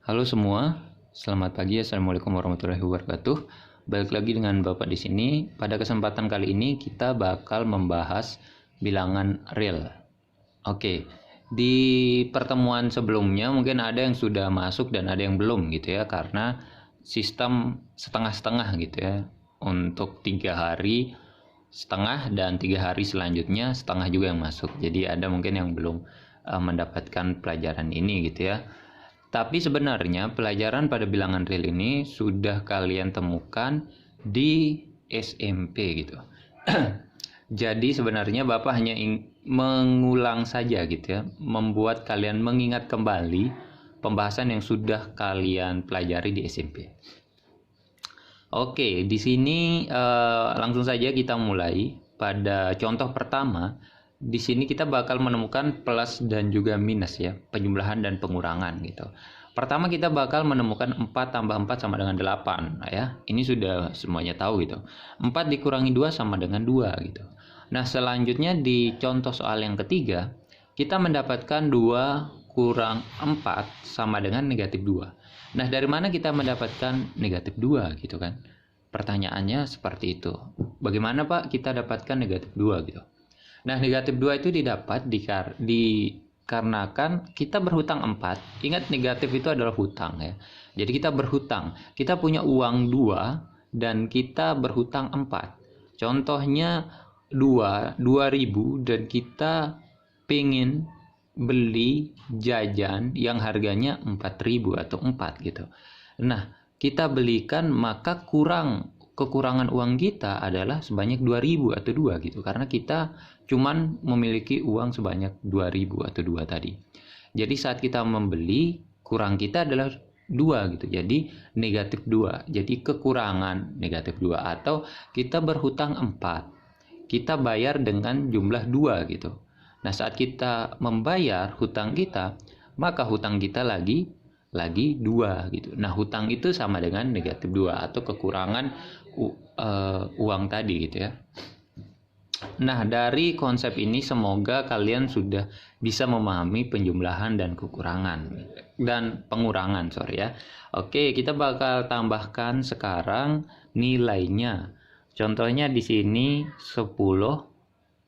Halo semua, selamat pagi. Assalamualaikum warahmatullahi wabarakatuh. Balik lagi dengan Bapak di sini. Pada kesempatan kali ini kita bakal membahas bilangan real. Oke, di pertemuan sebelumnya mungkin ada yang sudah masuk dan ada yang belum gitu ya, karena sistem setengah-setengah gitu ya. Untuk 3 hari setengah dan 3 hari selanjutnya setengah juga yang masuk. Jadi ada mungkin yang belum mendapatkan pelajaran ini gitu ya. Tapi sebenarnya pelajaran pada bilangan real ini sudah kalian temukan di SMP gitu. Jadi sebenarnya Bapak hanya mengulang saja gitu ya, membuat kalian mengingat kembali pembahasan yang sudah kalian pelajari di SMP. Oke, di sini langsung saja kita mulai. Pada contoh pertama, di sini kita bakal menemukan plus dan juga minus ya, penjumlahan dan pengurangan gitu. Pertama kita bakal menemukan 4 tambah 4 sama dengan 8 ya. Ini sudah semuanya tahu gitu. 4 dikurangi 2 sama dengan 2 gitu. Nah, selanjutnya di contoh soal yang ketiga, kita mendapatkan 2 kurang 4 sama dengan negatif 2. Nah, dari mana kita mendapatkan negatif 2 gitu kan? Pertanyaannya seperti itu. Bagaimana Pak kita dapatkan negatif 2 gitu? Nah, negatif 2 itu didapat dikarenakan kita berhutang 4. Ingat, negatif itu adalah hutang ya. Jadi kita berhutang. Kita punya uang 2 dan kita berhutang 4. Contohnya 2.000 dan kita pengen beli jajan yang harganya 4.000 atau 4 gitu. Nah, kita belikan, maka kekurangan uang kita adalah sebanyak 2.000 atau 2 gitu, karena kita cuman memiliki uang sebanyak 2.000 atau 2 tadi. Jadi saat kita membeli, kurang kita adalah 2 gitu. Jadi negatif 2. Jadi kekurangan negatif 2, atau kita berhutang 4. Kita bayar dengan jumlah 2 gitu. Nah, saat kita membayar hutang kita, maka hutang kita lagi 2 gitu. Nah, hutang itu sama dengan negatif 2 atau kekurangan uang tadi gitu ya. Nah, dari konsep ini semoga kalian sudah bisa memahami penjumlahan dan pengurangan, ya. Oke, kita bakal tambahkan sekarang nilainya. Contohnya di sini 10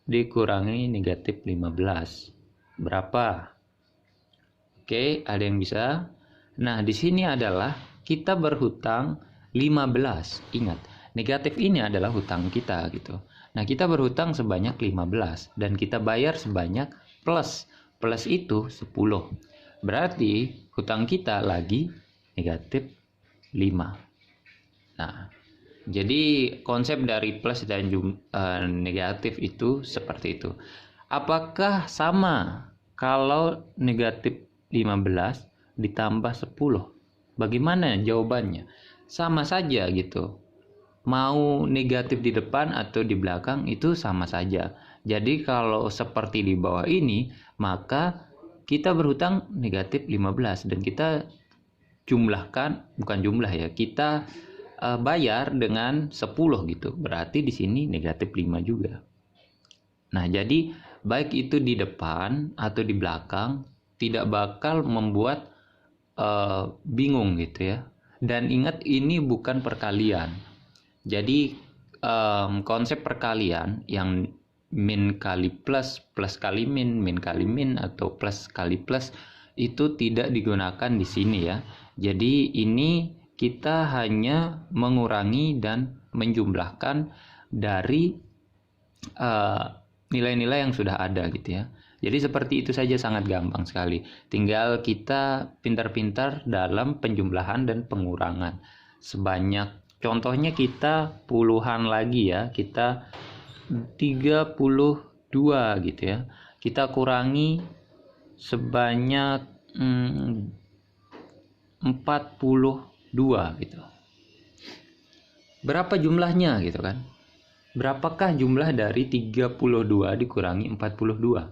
dikurangi negatif 15. Berapa? Oke, ada yang bisa? Nah, di sini adalah kita berhutang 15. Ingat, negatif ini adalah hutang kita gitu. Nah, kita berhutang sebanyak 15 dan kita bayar sebanyak plus. Plus itu 10. Berarti hutang kita lagi negatif 5. Nah, jadi konsep dari plus dan negatif itu seperti itu. Apakah sama kalau negatif 15 ditambah 10? Bagaimana jawabannya? Sama saja gitu. Mau negatif di depan atau di belakang itu sama saja. Jadi kalau seperti di bawah ini, maka kita berhutang negatif 15 dan kita kita bayar dengan 10 gitu. Berarti di sini negatif 5 juga. Nah, jadi baik itu di depan atau di belakang tidak bakal membuat bingung gitu ya. Dan ingat, ini bukan perkalian. Jadi konsep perkalian yang min kali plus, plus kali min, min kali min, atau plus kali plus itu tidak digunakan di sini ya. Jadi ini kita hanya mengurangi dan menjumlahkan dari nilai-nilai yang sudah ada gitu ya. Jadi seperti itu saja, sangat gampang sekali. Tinggal kita pintar-pintar dalam penjumlahan dan pengurangan. Contohnya kita puluhan lagi ya. Kita 32 gitu ya. Kita kurangi sebanyak 42 gitu. Berapa jumlahnya gitu kan? Berapakah jumlah dari 32 dikurangi 42?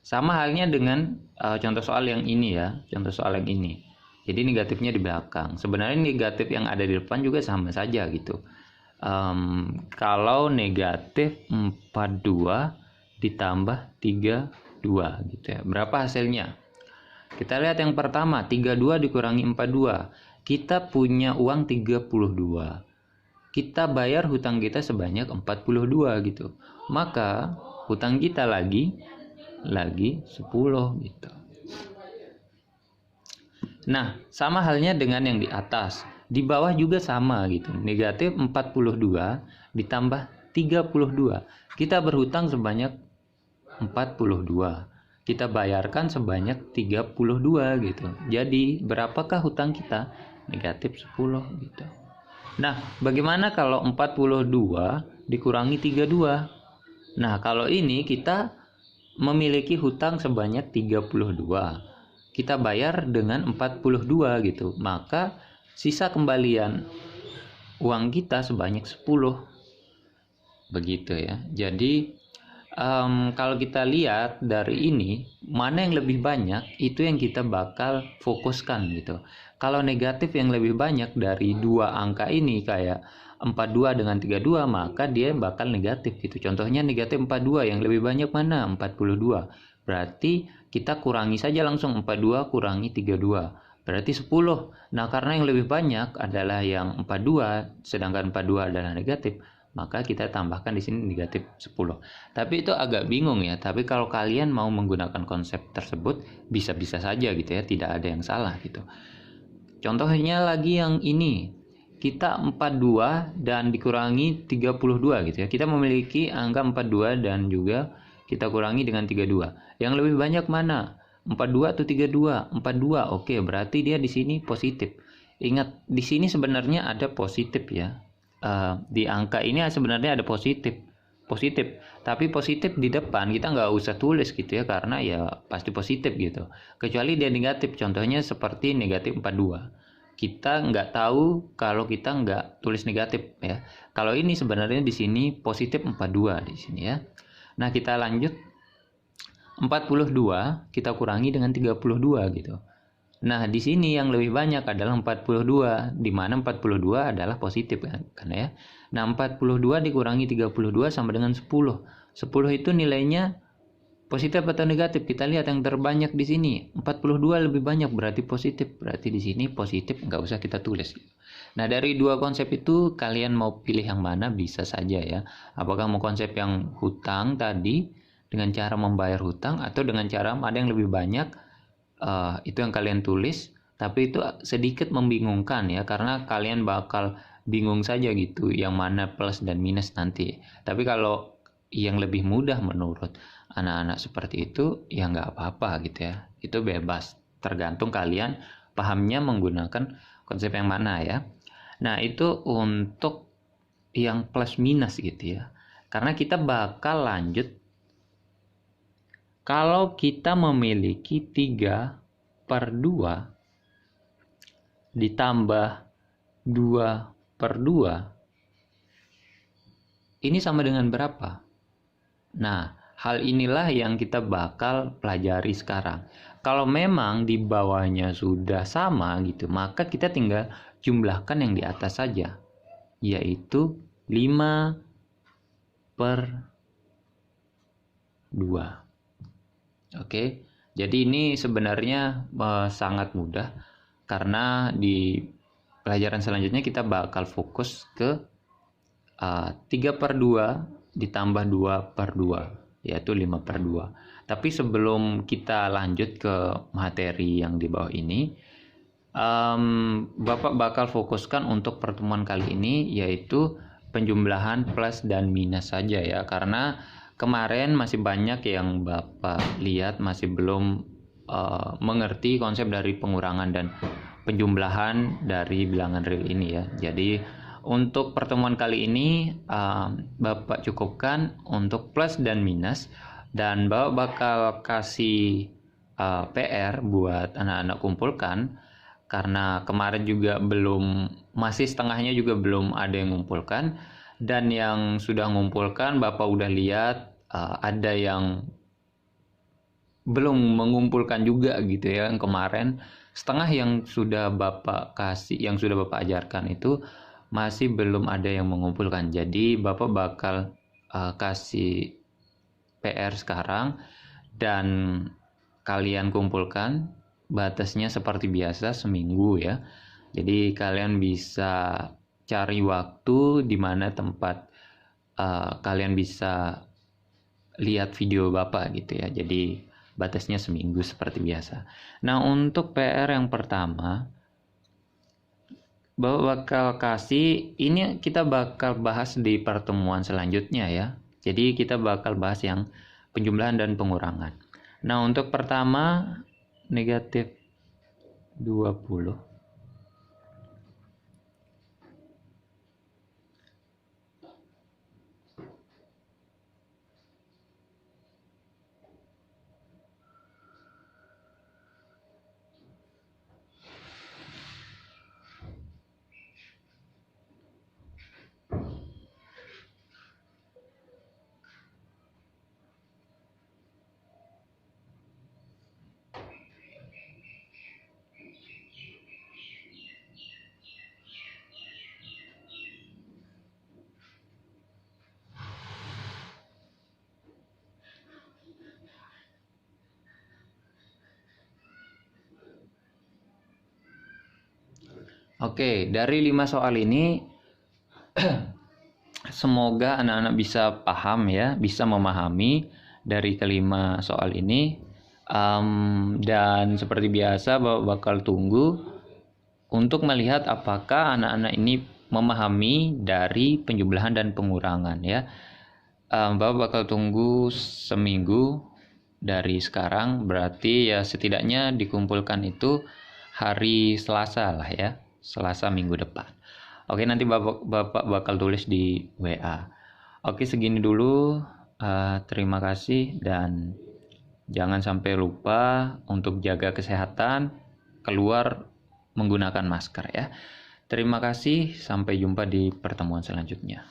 Sama halnya dengan contoh soal yang ini ya, contoh soal yang ini. Jadi negatifnya di belakang. Sebenarnya negatif yang ada di depan juga sama saja gitu. Kalau negatif 42 ditambah 32 gitu ya. Berapa hasilnya? Kita lihat yang pertama, 32 dikurangi 42. Kita punya uang 32. Kita bayar hutang kita sebanyak 42 gitu. Maka hutang kita lagi 10 gitu. Nah, sama halnya dengan yang di atas. Di bawah juga sama gitu. Negatif 42 ditambah 32. Kita berhutang sebanyak 42. Kita bayarkan sebanyak 32 gitu. Jadi, berapakah hutang kita? Negatif 10 gitu. Nah, bagaimana kalau 42 dikurangi 32? Nah, kalau ini kita memiliki hutang sebanyak 32. Kita bayar dengan 42 gitu. Maka sisa kembalian uang kita sebanyak 10. Begitu ya. Jadi kalau kita lihat dari ini, mana yang lebih banyak itu yang kita bakal fokuskan gitu. Kalau negatif yang lebih banyak dari dua angka ini kayak 42 dengan 32, maka dia bakal negatif gitu. Contohnya negatif 42, yang lebih banyak mana? 42. Berarti kita kurangi saja langsung 42 kurangi 32. Berarti 10. Nah, karena yang lebih banyak adalah yang 42, sedangkan 42 adalah negatif, maka kita tambahkan di sini negatif 10. Tapi itu agak bingung ya. Tapi kalau kalian mau menggunakan konsep tersebut, bisa-bisa saja gitu ya. Tidak ada yang salah gitu. Contohnya lagi yang ini. Kita 42 dan dikurangi 32 gitu ya. Kita memiliki angka 42 dan juga kita kurangi dengan 32. Yang lebih banyak mana? 42 atau 32? 42. Oke, berarti dia di sini positif. Ingat, di sini sebenarnya ada positif ya. Di angka ini sebenarnya ada positif. Tapi positif di depan kita nggak usah tulis gitu ya, karena ya pasti positif gitu. Kecuali dia negatif, contohnya seperti negatif 42. Kita nggak tahu kalau kita nggak tulis negatif ya. Kalau ini sebenarnya di sini positif 42 di sini ya. Nah, kita lanjut. 42 kita kurangi dengan 32 gitu. Nah, di sini yang lebih banyak adalah 42, di mana 42 adalah positif kan ya. Nah, 42 dikurangi 32 sama dengan 10. 10 itu nilainya positif atau negatif? Kita lihat yang terbanyak di sini. 42 lebih banyak, berarti positif. Berarti di sini positif, nggak usah kita tulis. Nah, dari dua konsep itu kalian mau pilih yang mana bisa saja ya. Apakah mau konsep yang hutang tadi dengan cara membayar hutang, atau dengan cara ada yang lebih banyak, itu yang kalian tulis. Tapi itu sedikit membingungkan ya, karena kalian bakal bingung saja gitu yang mana plus dan minus nanti. Tapi kalau yang lebih mudah menurut anak-anak seperti itu ya nggak apa-apa gitu ya, itu bebas, tergantung kalian pahamnya menggunakan konsep yang mana ya. Nah, itu untuk yang plus minus gitu ya, karena kita bakal lanjut kalau kita memiliki 3/2 ditambah 2/2 ini sama dengan berapa? Nah, hal inilah yang kita bakal pelajari sekarang. Kalau memang di bawahnya sudah sama gitu, maka kita tinggal jumlahkan yang di atas saja, yaitu 5/2. Oke, jadi ini sebenarnya sangat mudah, karena di pelajaran selanjutnya kita bakal fokus ke 3/2 ditambah 2/2, yaitu 5/2. Tapi sebelum kita lanjut ke materi yang di bawah ini, Bapak bakal fokuskan untuk pertemuan kali ini yaitu penjumlahan plus dan minus saja ya, karena kemarin masih banyak yang Bapak lihat masih belum mengerti konsep dari pengurangan dan penjumlahan dari bilangan real ini ya. Jadi untuk pertemuan kali ini Bapak cukupkan untuk plus dan minus, dan Bapak bakal kasih PR buat anak-anak kumpulkan, karena kemarin juga masih setengahnya juga belum ada yang mengumpulkan, dan yang sudah mengumpulkan Bapak udah lihat ada yang belum mengumpulkan juga gitu ya. Yang kemarin setengah yang sudah Bapak kasih, yang sudah Bapak ajarkan itu masih belum ada yang mengumpulkan. Jadi Bapak bakal kasih PR sekarang dan kalian kumpulkan batasnya seperti biasa seminggu ya. Jadi kalian bisa cari waktu di mana tempat kalian bisa lihat video Bapak gitu ya. Jadi batasnya seminggu seperti biasa. Nah, untuk PR yang pertama, Bapak bakal kasih, ini kita bakal bahas di pertemuan selanjutnya ya. Jadi kita bakal bahas yang penjumlahan dan pengurangan. Nah, untuk pertama negatif 20. Oke, dari 5 soal ini semoga anak-anak bisa paham ya, bisa memahami dari kelima soal ini. Dan seperti biasa Bapak bakal tunggu untuk melihat apakah anak-anak ini memahami dari penjumlahan dan pengurangan ya. Bapak bakal tunggu seminggu dari sekarang, berarti ya setidaknya dikumpulkan itu hari Selasa lah ya, Selasa minggu depan. Oke, nanti Bapak bakal tulis di WA. Oke, segini dulu. Terima kasih dan jangan sampai lupa untuk jaga kesehatan, keluar menggunakan masker ya. Terima kasih, sampai jumpa di pertemuan selanjutnya.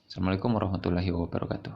Assalamualaikum warahmatullahi wabarakatuh.